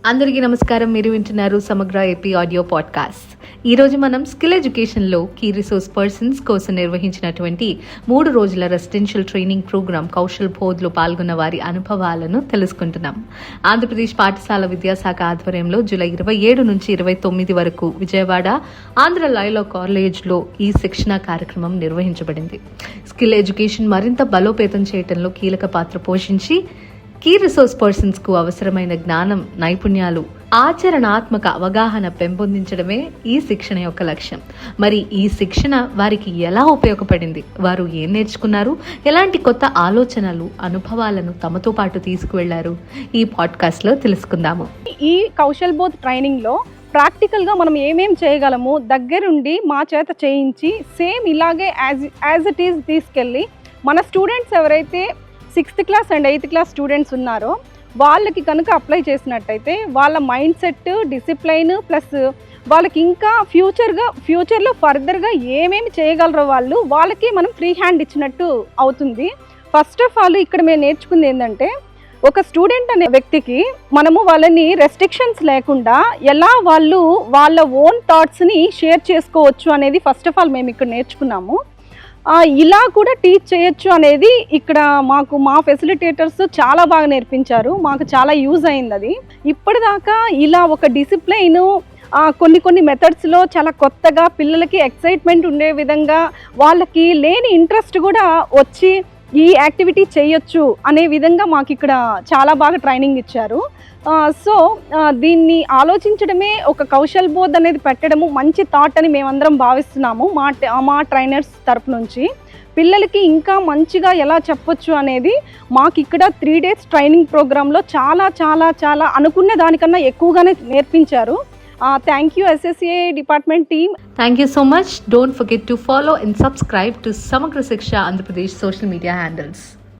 అందరికీ నమస్కారం. మీరు వింటున్నారు సమగ్ర ఏపీ ఆడియో పాడ్కాస్ట్. ఈరోజు మనం స్కిల్ ఎడ్యుకేషన్లో కీ రిసోర్స్ పర్సన్స్ కోసం నిర్వహించినటువంటి 3 రోజుల రెసిడెన్షియల్ ట్రైనింగ్ ప్రోగ్రాం కౌశల్ బోధ్లో పాల్గొన్న వారి అనుభవాలను తెలుసుకుంటున్నాం. ఆంధ్రప్రదేశ్ పాఠశాల విద్యాశాఖ ఆధ్వర్యంలో జూలై 27 నుంచి 29 వరకు విజయవాడ ఆంధ్ర లైలో కాలేజ్లో ఈ శిక్షణ కార్యక్రమం నిర్వహించబడింది. స్కిల్ ఎడ్యుకేషన్ మరింత బలోపేతం చేయడంలో కీలక పాత్ర పోషించి కీ రిసోర్స్ పర్సన్స్కు అవసరమైన జ్ఞానం, నైపుణ్యాలు, ఆచరణాత్మక అవగాహన పెంపొందించడమే ఈ శిక్షణ యొక్క లక్ష్యం. మరి ఈ శిక్షణ వారికి ఎలా ఉపయోగపడింది, వారు ఏం నేర్చుకున్నారు, ఎలాంటి కొత్త ఆలోచనలు, అనుభవాలను తమతో పాటు తీసుకువెళ్లారు, ఈ పాడ్కాస్ట్లో తెలుసుకుందాము. ఈ కౌశల్ బోధ్ ట్రైనింగ్లో ప్రాక్టికల్గా మనం ఏమేం చేయగలము దగ్గరుండి మా చేత చేయించి సేమ్ ఇలాగే యాజ్ ఇట్ ఈజ్ తీసుకెళ్ళి మన స్టూడెంట్స్ ఎవరైతే 6th class and 8th class students ఉన్నారో వాళ్ళకి కనుక అప్లై చేసినట్టయితే వాళ్ళ మైండ్ సెట్, డిసిప్లైన్ ప్లస్ వాళ్ళకి ఇంకా ఫ్యూచర్లో ఫర్దర్గా ఏమేమి చేయగలరో వాళ్ళకి మనం ఫ్రీ హ్యాండ్ ఇచ్చినట్టు అవుతుంది. ఫస్ట్ ఆఫ్ ఆల్ ఇక్కడ మేము నేర్చుకుంది ఏంటంటే, ఒక స్టూడెంట్ అనే వ్యక్తికి మనము వాళ్ళని రెస్ట్రిక్షన్స్ లేకుండా ఎలా వాళ్ళు వాళ్ళ ఓన్ థాట్స్ని షేర్ చేసుకోవచ్చు అనేది ఫస్ట్ ఆఫ్ ఆల్ మేము ఇక్కడ నేర్చుకున్నాము. ఇలా కూడా టీచ్ చేయొచ్చు అనేది ఇక్కడ మా ఫెసిలిటేటర్స్ చాలా బాగా నేర్పించారు. మాకు చాలా యూజ్ అయింది అది. ఇప్పటిదాకా ఇలా ఒక డిసిప్లైన్ కొన్ని మెథడ్స్లో చాలా కొత్తగా పిల్లలకి ఎక్సైట్మెంట్ ఉండే విధంగా వాళ్ళకి లేని ఇంట్రెస్ట్ కూడా వచ్చి ఈ యాక్టివిటీ చేయొచ్చు అనే విధంగా మాకు ఇక్కడ చాలా బాగా ట్రైనింగ్ ఇచ్చారు. సో దీన్ని ఆలోచించడమే ఒక కౌశల్ బోధ్ అనేది పెట్టడము మంచి థాట్ అని మేమందరం భావిస్తున్నాము. మా ట్రైనర్స్ తరపు నుంచి పిల్లలకి ఇంకా మంచిగా ఎలా చెప్పొచ్చు అనేది మాకు ఇక్కడ 3 days ట్రైనింగ్ ప్రోగ్రాంలో చాలా చాలా చాలా అనుకున్న దానికన్నా ఎక్కువగానే నేర్పించారు. Thank you SSA department team. Thank you so much. Don't forget to follow and subscribe to Samagra Shiksha Andhra Pradesh social media handles.